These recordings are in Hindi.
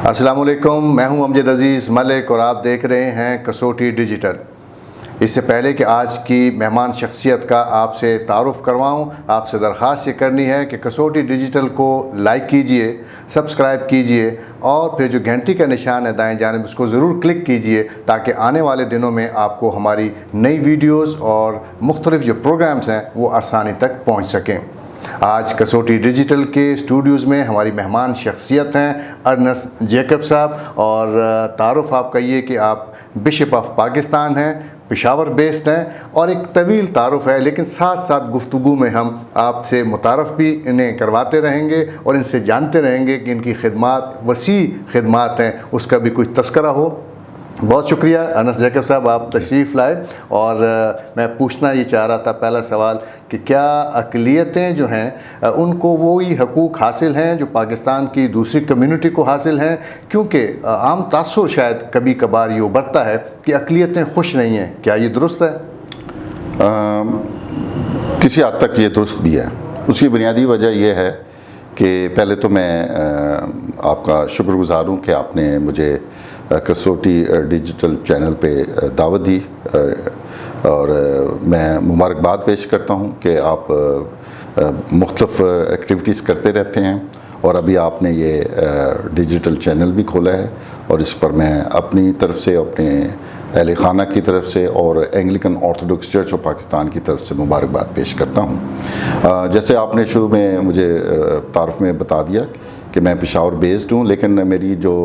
अस्सलाम वालेकुम, मैं हूं अमजद अज़ीज़ मलिक और आप देख रहे हैं कसौटी डिजिटल। इससे पहले कि आज की मेहमान शख्सियत का आपसे तारुफ़ करवाऊं, आपसे दरख्वास्त ये करनी है कि कसौटी डिजिटल को लाइक कीजिए, सब्सक्राइब कीजिए और फिर जो घंटी का निशान है दाएं जानिब उसको ज़रूर क्लिक कीजिए ताकि आने वाले दिनों में आपको हमारी नई वीडियोज़ और मुख्तलिफ़ जो प्रोग्राम्स हैं वो आसानी तक पहुँच सकें। आज कसौटी डिजिटल के स्टूडियोज़ में हमारी मेहमान शख्सियत हैं अर्नेस्ट जैकब साहब, और तारुफ़ आप कहिए कि आप बिशप ऑफ पाकिस्तान हैं, पेशावर बेस्ड हैं और एक तवील तारुफ़ है, लेकिन साथ साथ गुफ्तगू में हम आपसे मुतारफ़ भी इन्हें करवाते रहेंगे और इनसे जानते रहेंगे कि इनकी खिदमात वसी खिदमात हैं, उसका भी कुछ तस्करा हो। बहुत शुक्रिया अर्नेस्ट जैकब साहब, आप तशरीफ़ लाए। और मैं पूछना ये चाह रहा था पहला सवाल कि क्या अक़लियतें जो हैं उनको वही हकूक़ हासिल हैं जो पाकिस्तान की दूसरी कम्युनिटी को हासिल हैं? क्योंकि आम तासुर शायद कभी कभार ये उभरता है कि अक़लियतें खुश नहीं हैं, क्या ये दुरुस्त है? किसी हद तक ये दुरुस्त भी है। उसकी बुनियादी वजह यह है कि पहले तो मैं आपका शुक्रगुज़ार हूँ कि आपने मुझे कसौटी डिजिटल चैनल पे दावत दी, और मैं मुबारकबाद पेश करता हूँ कि आप मुख्तलिफ़ एक्टिविटीज़ करते रहते हैं और अभी आपने ये डिजिटल चैनल भी खोला है, और इस पर मैं अपनी तरफ से, अपने अहले खाना की तरफ से और Anglican Orthodox church of Pakistan की तरफ से मुबारकबाद पेश करता हूँ। जैसे आपने शुरू में मुझे तारुफ़ में बता दिया कि मैं पेशावर बेस्ड हूँ, लेकिन मेरी जो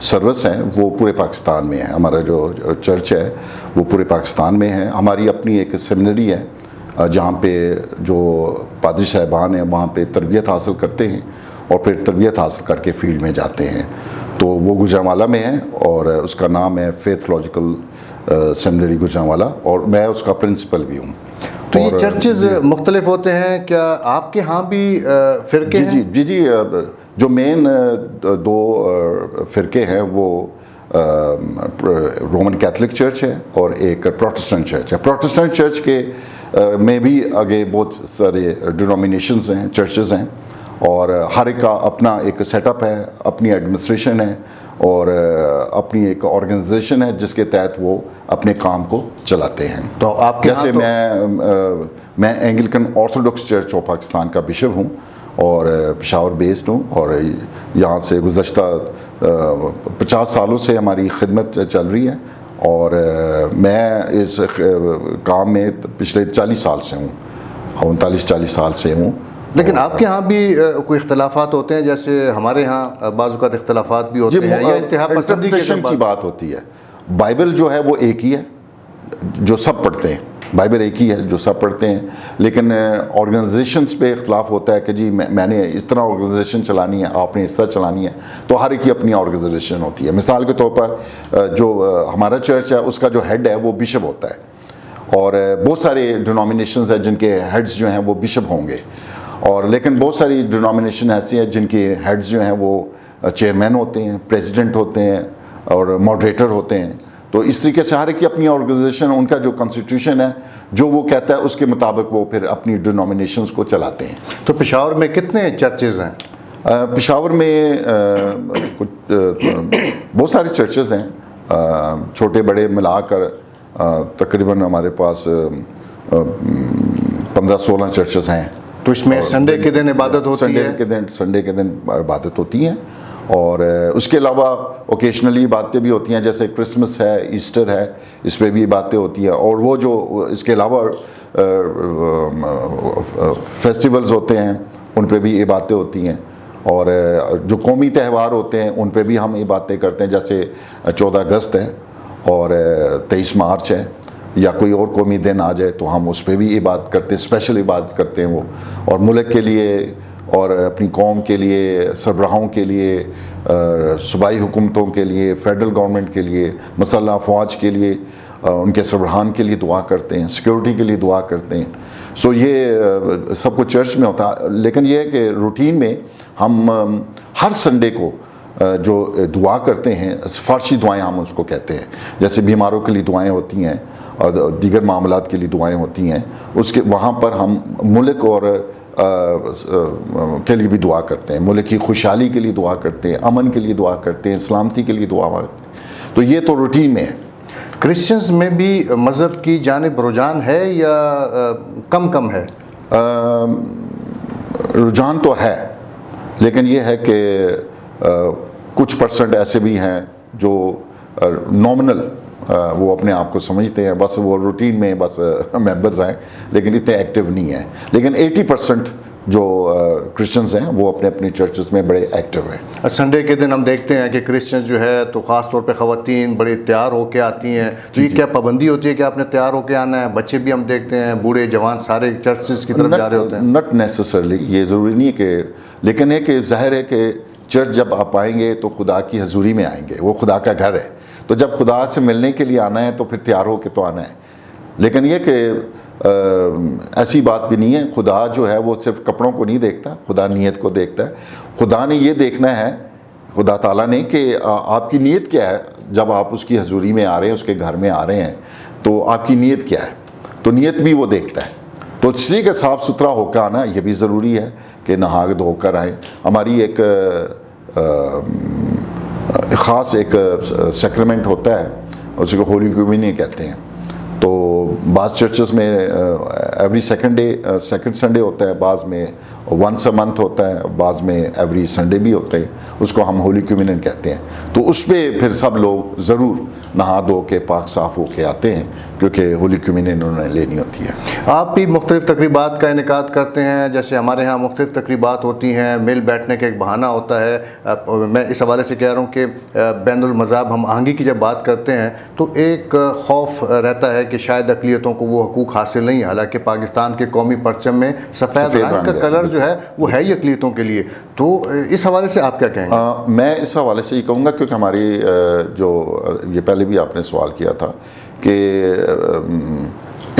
सर्विस है वो पूरे पाकिस्तान में है। हमारा जो चर्च है वो पूरे पाकिस्तान में है। हमारी अपनी एक सेमिनरी है जहाँ पे जो पादरी साहिबान हैं वहाँ पे तरबियत हासिल करते हैं और फिर तरबियत हासिल करके फील्ड में जाते हैं। तो वो गुजरांवाला में है और उसका नाम है फेथ लॉजिकल सेमिनरी गुजरांवाला, और मैं उसका प्रिंसिपल भी हूँ। तो ये चर्चेज़ मुख्तलिफ होते हैं, क्या आपके यहाँ भी फ़िरके हैं? जी, जो मेन दो फ़िरके हैं वो रोमन कैथलिक चर्च है और एक प्रोटेस्टेंट चर्च है। प्रोटेस्टेंट चर्च के में भी आगे बहुत सारे डिनोमिनेशंस हैं, चर्चेज़ हैं, और हर एक का अपना एक सेटअप है, अपनी एडमिनिस्ट्रेशन है और अपनी एक ऑर्गेनाइजेशन है जिसके तहत वो अपने काम को चलाते हैं। तो आपके जैसे मैं Anglican Orthodox church of Pakistan का बिशप हूँ और पेशावर बेस्ड हूँ, और यहाँ से गुज़श्ता 50 सालों से हमारी खिदमत चल रही है, और मैं इस काम में पिछले 40 साल से हूँ, 39-40 साल से हूँ। लेकिन आपके यहाँ भी कोई इख्तलाफात होते हैं? जैसे हमारे यहाँ बाज़ इख्तलाफात भी होते हैं या इंतहा पसंदी की बात होती है। बाइबल जो है वो एक ही है जो सब पढ़ते हैं, बाइबल एक ही है जो सब पढ़ते हैं, लेकिन ऑर्गेनाइजेशंस पे इख्तलाफ होता है कि जी मैंने इस तरह ऑर्गेनाइजेशन चलानी है, आपने इस तरह चलानी है। तो हर एक की अपनी ऑर्गेनाइजेशन होती है। मिसाल के तौर पर जो हमारा चर्च है उसका जो हेड है वो बिशप होता है, और बहुत सारे डिनोमिनेशंस हैं जिनके हेड्स जो हैं वो बिशप होंगे, और लेकिन बहुत सारी डिनोमिनेशन ऐसी हैं जिनके हेड्स जो हैं वो चेयरमैन होते हैं, प्रेसिडेंट होते हैं और मॉडरेटर होते हैं। तो इस तरीके से हर एक की अपनी ऑर्गेनाइजेशन, उनका जो कॉन्स्टिट्यूशन है जो वो कहता है उसके मुताबिक वो फिर अपनी डिनोमिनेशंस को चलाते हैं। तो पेशावर में कितने चर्चेज़ हैं? पेशावर में कुछ बहुत सारे चर्चेज़ हैं, छोटे बड़े मिलाकर तकरीबन हमारे पास 15-16 चर्चेज़ हैं। तो इसमें संडे के दिन इबादत होती है? संडे के दिन इबादत होती है, और उसके अलावा ओकेशनली बातें भी होती हैं, जैसे क्रिसमस है, ईस्टर है, इस पर भी बातें होती हैं, और वो जो इसके अलावा फेस्टिवल्स होते हैं उन पे भी ये बातें होती हैं, और जो कौमी त्यौहार होते हैं उन पे भी हम ये बातें करते हैं। जैसे 14 अगस्त है और 23 मार्च है, या कोई और कौमी दिन आ जाए तो हम उस पर भी ये बात करते हैं, स्पेशल बात करते हैं वो, और मुल्क के लिए और अपनी कौम के लिए, सरबराहों के लिए, सूबाई हुकूमतों के लिए, फेडरल गवर्नमेंट के लिए, मसल्ह अफवाज के लिए, उनके सरबराहान के लिए दुआ करते हैं, सिक्योरिटी के लिए दुआ करते हैं। सो ये सब कुछ चर्च में होता है, लेकिन ये है कि रूटीन में हम हर संडे को जो दुआ करते हैं, सिफारशी दुआएं हम उसको कहते हैं, जैसे बीमारों के लिए दुआएं होती हैं और दीगर मामलात के लिए दुआएं होती हैं, उसके वहाँ पर हम मुल्क और के लिए भी दुआ करते हैं, मुल्क की खुशहाली के लिए दुआ करते हैं, अमन के लिए दुआ करते हैं, सलामती के लिए दुआ मांगते हैं। तो ये तो रूटीन में है। क्रिश्चियंस में भी मज़हब की जानिब रुझान है या कम कम है? रुझान तो है, लेकिन ये है कि कुछ परसेंट ऐसे भी हैं जो नॉमिनल वो अपने आप को समझते हैं, बस वो रूटीन में बस मेंबर्स हैं, लेकिन इतने एक्टिव नहीं हैं। लेकिन 80% जो क्रिश्चियंस हैं वो अपने अपने चर्चेस में बड़े एक्टिव हैं। संडे के दिन हम देखते हैं कि क्रिश्चियंस जो है तो ख़ास तौर पे ख़वातीन बड़े तैयार होके आती हैं, तो ये क्या पाबंदी होती है कि आपने तैयार होके आना है? बच्चे भी हम देखते हैं, बूढ़े जवान सारे चर्चेस की तरफ जा रहे होते हैं। नॉट नेसेसरली, ये ज़रूरी नहीं है कि, लेकिन है कि जाहिर है कि चर्च जब आप आएंगे तो खुदा की हजूरी में आएंगे, वो खुदा का घर है, तो जब खुदा से मिलने के लिए आना है तो फिर तैयार होके तो आना है। लेकिन ये कि ऐसी बात भी नहीं है, खुदा जो है वो सिर्फ कपड़ों को नहीं देखता, खुदा नीयत को देखता है। खुदा ने ये देखना है, खुदा ताला ने, कि आपकी नीयत क्या है जब आप उसकी हजूरी में आ रहे हैं, उसके घर में आ रहे हैं, तो आपकी नीयत क्या है, तो नीयत भी वो देखता है। तो इसी का साफ़ सुथरा होकर आना ये भी ज़रूरी है कि नहा धोकर आए। हमारी एक ख़ास एक सेक्रेमेंट होता है, उसी को होली कम्युनियन कहते हैं। तो बाज़ चर्चेस में एवरी सेकंड संडे होता है, बाज़ में वंस अ मंथ होता है, बाज़ में एवरी संडे भी होता है, उसको हम होली कम्युनियन कहते हैं। तो उस पर फिर सब लोग ज़रूर नहा धो के पाक साफ़ होके आते हैं, क्योंकि होली कम्युनियन उन्होंने लेनी होती है। आप भी मुख्तलिफ़ तकरीबात का इनेकाद करते हैं, जैसे हमारे यहाँ मुख्तलिफ़ तकरीबात होती हैं, मिल बैठने का एक बहाना होता है। मैं इस हवाले से कह रहा हूँ कि बैनुल मज़ाहब हम आहंगी की जब बात करते हैं तो एक खौफ रहता है कि शायद अक़लियतों को वो हकूक़ हासिल नहीं, हालांकि पाकिस्तान के कौमी परचम में सफ़ेद रंग का कलर जो है वो है ही अक़लियतों के लिए। तो इस हवाले से आप क्या कहेंगे? मैं इस हवाले से ये कहूँगा, क्योंकि हमारी जो ये पहले भी आपने सवाल किया था कि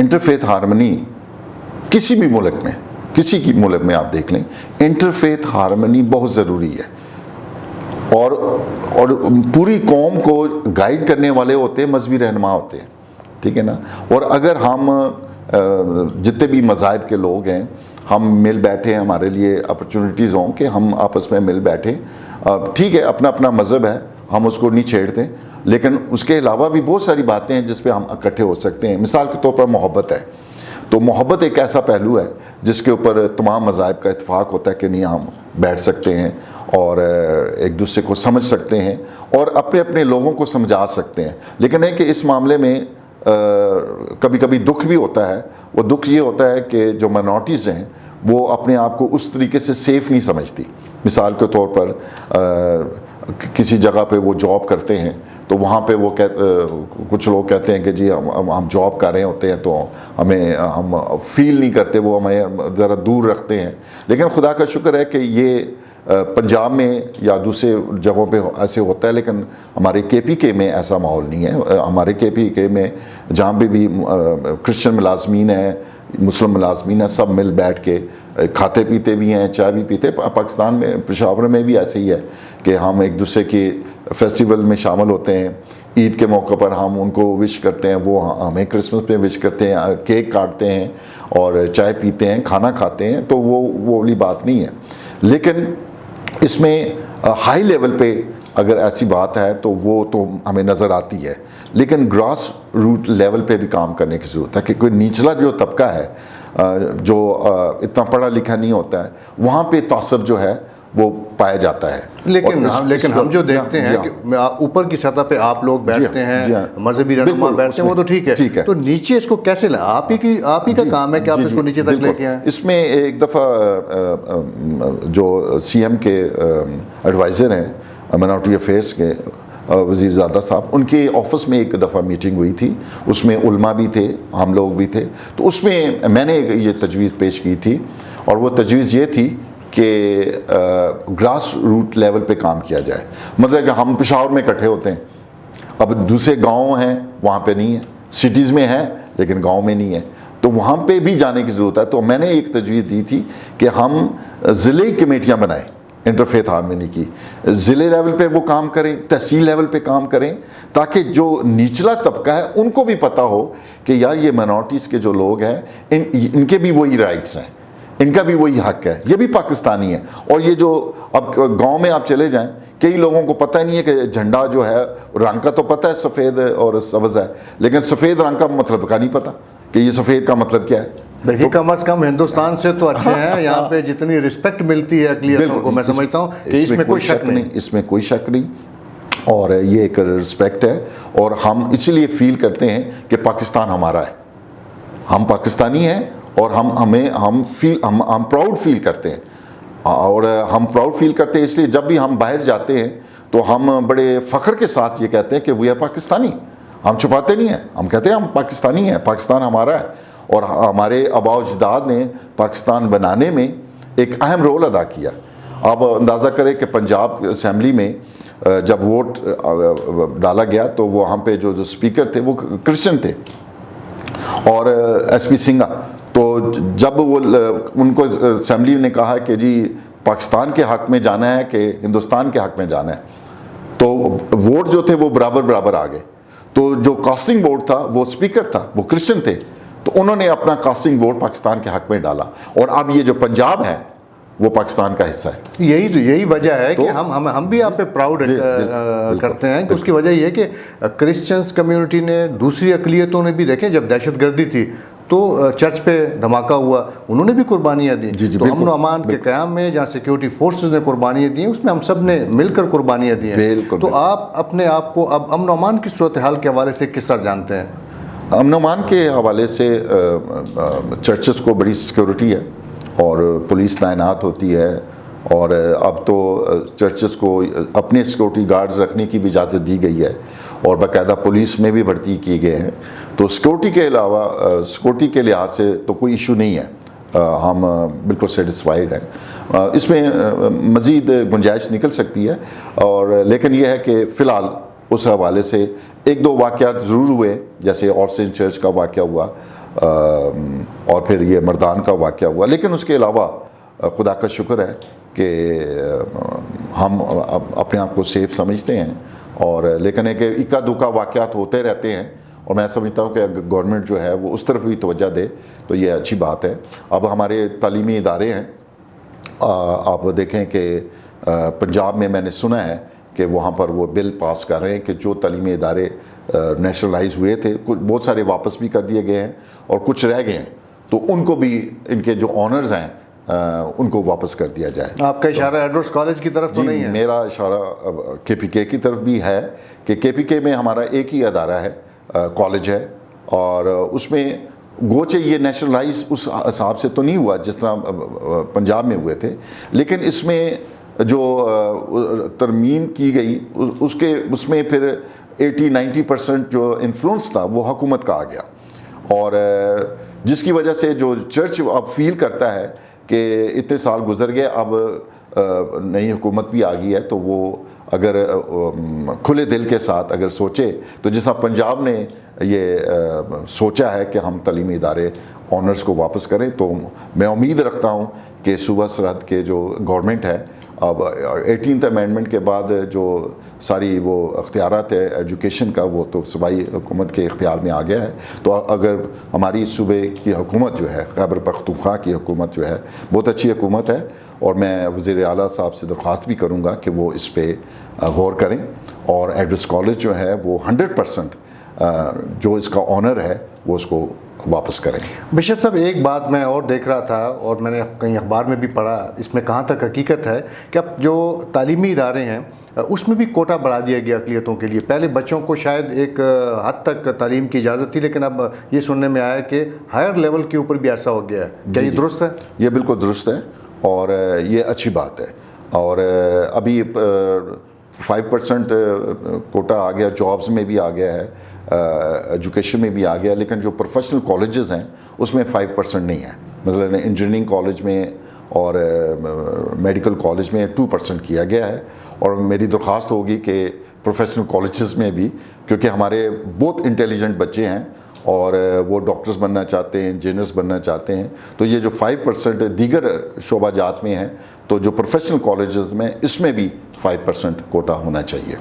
इंटरफेथ हारमनी किसी भी मुल्क में, किसी की मुल्क में आप देख लें, इंटरफेथ हारमनी बहुत ज़रूरी है। और पूरी कौम को गाइड करने वाले होते हैं, मजहबी रहनुमा होते हैं, ठीक है ना। और अगर हम जितने भी मज़ाहिब के लोग हैं, हम मिल बैठे, हमारे लिए अपॉर्चुनिटीज़ हों कि हम आपस में मिल बैठे, ठीक है अपना अपना मज़हब है, हम उसको नहीं छेड़ते, लेकिन उसके अलावा भी बहुत सारी बातें हैं जिस पे हम इकट्ठे हो सकते हैं। मिसाल के तौर पर मोहब्बत है, तो मोहब्बत एक ऐसा पहलू है जिसके ऊपर तमाम मज़ाहिब का इत्फाक होता है कि नहीं, हम बैठ सकते हैं और एक दूसरे को समझ सकते हैं और अपने अपने लोगों को समझा सकते हैं। लेकिन है कि इस मामले में कभी कभी दुख भी होता है। वो दुख ये होता है कि जो माइनॉरिटीज़ हैं वो अपने आप को उस तरीके से सेफ़ नहीं समझती। मिसाल के तौर पर किसी जगह पे वो जॉब करते हैं, तो वहाँ पे वो कुछ लोग कहते हैं कि जी हम जॉब कर रहे होते हैं, तो हम फील नहीं करते, वो हमें ज़रा दूर रखते हैं। लेकिन खुदा का शुक्र है कि ये पंजाब में या दूसरे जगहों पे ऐसे होता है, लेकिन हमारे KPK में ऐसा माहौल नहीं है। हमारे KPK में जहाँ पे भी क्रिश्चियन मुलाजमीन है, मुस्लिम मुलाजमीन है, सब मिल बैठ के खाते पीते भी हैं, चाय भी पीते। पाकिस्तान में पेशावर में भी ऐसे ही है कि हम एक दूसरे के फेस्टिवल में शामिल होते हैं। ईद के मौके पर हम उनको विश करते हैं, वो हमें क्रिसमस पे विश करते हैं, केक काटते हैं और चाय पीते हैं, खाना खाते हैं। तो वो वाली बात नहीं है। लेकिन इसमें हाई लेवल पे अगर ऐसी बात है तो वो तो हमें नज़र आती है, लेकिन ग्रास रूट लेवल पे भी काम करने की ज़रूरत है कि कोई निचला जो तबका है, जो इतना पढ़ा लिखा नहीं होता है, वहाँ पे तासुब जो है वो पाया जाता है। लेकिन हम जो देखते हैं कि ऊपर की सतह पे आप लोग बैठते हैं, मजहबी रहनुमा बैठते हैं, वो तो ठीक है, तो नीचे इसको कैसे लाएं? आप ही का काम है कि आप इसको नीचे तक लेके आएं। इसमें एक दफ़ा जो CM के एडवाइज़र हैं माइनॉरिटी अफेयर्स के, वज़ीरज़ादा साहब, उनके ऑफिस में एक दफ़ा मीटिंग हुई थी। उसमें उलमा भी थे, हम लोग भी थे। तो उसमें मैंने ये तजवीज़ पेश की थी, और वो तजवीज़ ये थी कि ग्रास रूट लेवल पे काम किया जाए। मतलब कि हम पेशावर में इकट्ठे होते हैं, अब दूसरे गांव हैं वहाँ पे नहीं है, सिटीज़ में है लेकिन गांव में नहीं है, तो वहाँ पे भी जाने की ज़रूरत है। तो मैंने एक तजवीज़ दी थी कि हम ज़िले कमेटियाँ बनाएं इंटरफेथ हारमनी की, ज़िले लेवल पे वो काम करें, तहसील लेवल पे काम करें, ताकि जो निचला तबका है उनको भी पता हो कि यार ये माइनॉरिटीज़ के जो लोग हैं इनके भी वही राइट्स हैं। इनका भी वही हक है, ये भी पाकिस्तानी है। और ये जो अब गांव में आप चले जाएं, कई लोगों को पता ही नहीं है कि झंडा जो है रंग का तो पता है सफ़ेद और सब्ज़ है, लेकिन सफ़ेद रंग का मतलब का नहीं पता कि ये सफ़ेद का मतलब क्या है। देखिए कम अज़ कम हिंदुस्तान से तो अच्छे हैं, यहाँ पे जितनी रिस्पेक्ट मिलती है अक़लियतों को, मैं समझता हूँ कि इसमें कोई शक नहीं, इसमें कोई शक नहीं। और ये एक रिस्पेक्ट है, और हम इसलिए फील करते हैं कि पाकिस्तान हमारा है, हम पाकिस्तानी हैं, और हम प्राउड फील करते हैं। और हम प्राउड फील करते हैं इसलिए जब भी हम बाहर जाते हैं तो हम बड़े फ़ख्र के साथ ये कहते हैं कि वी आर पाकिस्तानी। हम छुपाते नहीं हैं, हम कहते हैं हम पाकिस्तानी हैं, पाकिस्तान हमारा है। और हमारे आबा अजदाद ने पाकिस्तान बनाने में एक अहम रोल अदा किया। आप अंदाज़ा करें कि पंजाब असम्बली में जब वोट डाला गया तो वहाँ पे जो स्पीकर थे वो क्रिश्चियन थे, और SP सिंघा। तो जब वो उनको असम्बली ने कहा कि जी पाकिस्तान के हक़ में जाना है कि हिंदुस्तान के हक़ में जाना है, तो वोट जो थे वो बराबर आ गए। तो जो कास्टिंग वोट था वो स्पीकर था, वो क्रिश्चियन थे, तो उन्होंने अपना कास्टिंग वोट पाकिस्तान के हक़ में डाला। और अब ये जो पंजाब है वो पाकिस्तान का हिस्सा है। यही वजह है कि हम भी यहाँ पे प्राउड करते हैं कि उसकी वजह ये है कि क्रिश्चियंस कम्युनिटी ने, दूसरी अक़लियतों ने भी, देखें जब दहशतगर्दी थी तो चर्च पे धमाका हुआ, उन्होंने भी कुर्बानियाँ दी। तो अमन अमान के क़याम में जहाँ सिक्योरिटी फोर्सेस ने कुर्बानियाँ दी हैं, उसमें हम सब ने मिलकर कुर्बानियाँ दी हैं। तो आप अपने आप को अब अमन अमान की सूरत हाल के हवाले से किस तरह जानते हैं? अमन अमान के हवाले से चर्चेस को बड़ी सिक्योरिटी है और पुलिस तैनात होती है, और अब तो चर्चेस को अपने सिक्योरिटी गार्ड्स रखने की भी इजाज़त दी गई है, और बाकायदा पुलिस में भी भर्ती किए गए हैं। तो सिक्योरिटी के अलावा सिक्योरिटी के लिहाज से तो कोई इशू नहीं है, हम बिल्कुल सेटिस्फाइड हैं। इसमें मज़ीद गुंजाइश निकल सकती है, और लेकिन यह है कि फ़िलहाल उस हवाले से एक दो वाक़यात ज़रूर हुए, जैसे ऑर्सन चर्च का वाक़या हुआ और फिर ये मर्दान का वाक़या हुआ, लेकिन उसके अलावा खुदा का शुक्र है कि हम अपने आप को सेफ़ समझते हैं। और लेकिन है कि इक्का दुक्का वाक़यात होते रहते हैं, और मैं समझता हूँ कि गवर्नमेंट जो है वो उस तरफ भी तवज्जो दे तो ये अच्छी बात है। अब हमारे तालीमी इदारे हैं, आप देखें कि पंजाब में मैंने सुना है कि वहाँ पर वो बिल पास कर रहे हैं कि जो तालीमी इदारे नेशनलाइज हुए थे, कुछ बहुत सारे वापस भी कर दिए गए हैं और कुछ रह गए हैं, तो उनको भी इनके जो ऑनर्स हैं उनको वापस कर दिया जाए। आपका इशारा एडवर्ड्स कॉलेज की तरफ तो नहीं है? मेरा इशारा KPK की तरफ भी है कि KPK में हमारा एक ही अदारा है, कॉलेज है, और उसमें गोचे ये नेशनलाइज उस हिसाब से तो नहीं हुआ जिस तरह पंजाब में हुए थे, लेकिन इसमें जो तरमीम की गई उसमें फिर 80-90% जो इन्फ्लुएंस था वो हुकूमत का आ गया, और जिसकी वजह से जो चर्च अब फील करता है कि इतने साल गुजर गए, अब नई हुकूमत भी आ गई है, तो वो अगर खुले दिल के साथ अगर सोचे, तो जैसा पंजाब ने ये सोचा है कि हम तालीमी इदारे ऑनर्स को वापस करें, तो मैं उम्मीद रखता हूँ कि सूबा सरहद के जो गवर्नमेंट है, अब 18th अमेंडमेंट के बाद जो सारी वो अख्तियारात है एजुकेशन का, वो तो सूबाई हुकूमत के इख्तियार में आ गया है। तो अगर हमारी सूबे की हुकूमत जो है, खैबर पख्तूनख्वा की हुकूमत जो है, बहुत अच्छी हुकूमत है, और मैं वज़ीर आला साहब से दरख्वास्त भी करूँगा कि वो इस पर गौर करें, और एडवर्ड्स कॉलेज जो है वो 100% जो इसका ऑनर है वो उसको वापस करें। बिशप साहब, एक बात मैं और देख रहा था और मैंने कहीं अखबार में भी पढ़ा, इसमें कहाँ तक हकीकत है कि अब जो तालीमी इदारे हैं उसमें भी कोटा बढ़ा दिया गया अक़लियतों के लिए। पहले बच्चों को शायद एक हद तक तालीम की इजाज़त थी, लेकिन अब ये सुनने में आया कि हायर लेवल के ऊपर भी ऐसा हो गया है। क्या ये दुरुस्त है? ये बिल्कुल दुरुस्त है, और ये अच्छी बात है। और अभी 5% कोटा आ गया, जॉब्स में भी आ गया है, एजुकेशन में भी आ गया, लेकिन जो प्रोफेशनल कॉलेजेस हैं उसमें 5% नहीं है। मतलब इंजीनियरिंग कॉलेज में और मेडिकल कॉलेज में 2% किया गया है, और मेरी दरख्वास्त होगी कि प्रोफेशनल कॉलेजेस में भी, क्योंकि हमारे बहुत इंटेलिजेंट बच्चे हैं और वो डॉक्टर्स बनना चाहते हैं, इंजीनियर्स बनना चाहते हैं, तो ये जो 5% दीगर शोबा जात में हैं तो जो प्रोफेशनल कॉलेजेस में इसमें भी 5% कोटा होना चाहिए।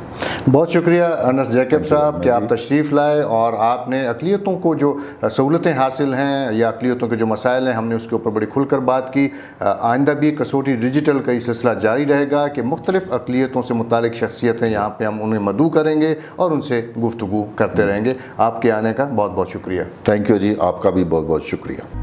बहुत शुक्रिया अनस जैकब साहब कि आप तशरीफ़ लाए और आपने अक़लियतों को जो सहूलतें हासिल हैं या अक़लियतों के जो मसाइल हैं हमने उसके ऊपर बड़ी खुलकर बात की। आइंदा भी कसौटी डिजिटल का ये सिलसिला जारी रहेगा कि मुख्तलिफ़ अक़लियतों से मुतालिक शख्सियतें यहाँ पर हम उन्हें मदऊ करेंगे और उनसे गुफ्तगू करते रहेंगे। आपके आने का बहुत बहुत शुक्रिया। थैंक यू जी, आपका भी बहुत बहुत शुक्रिया।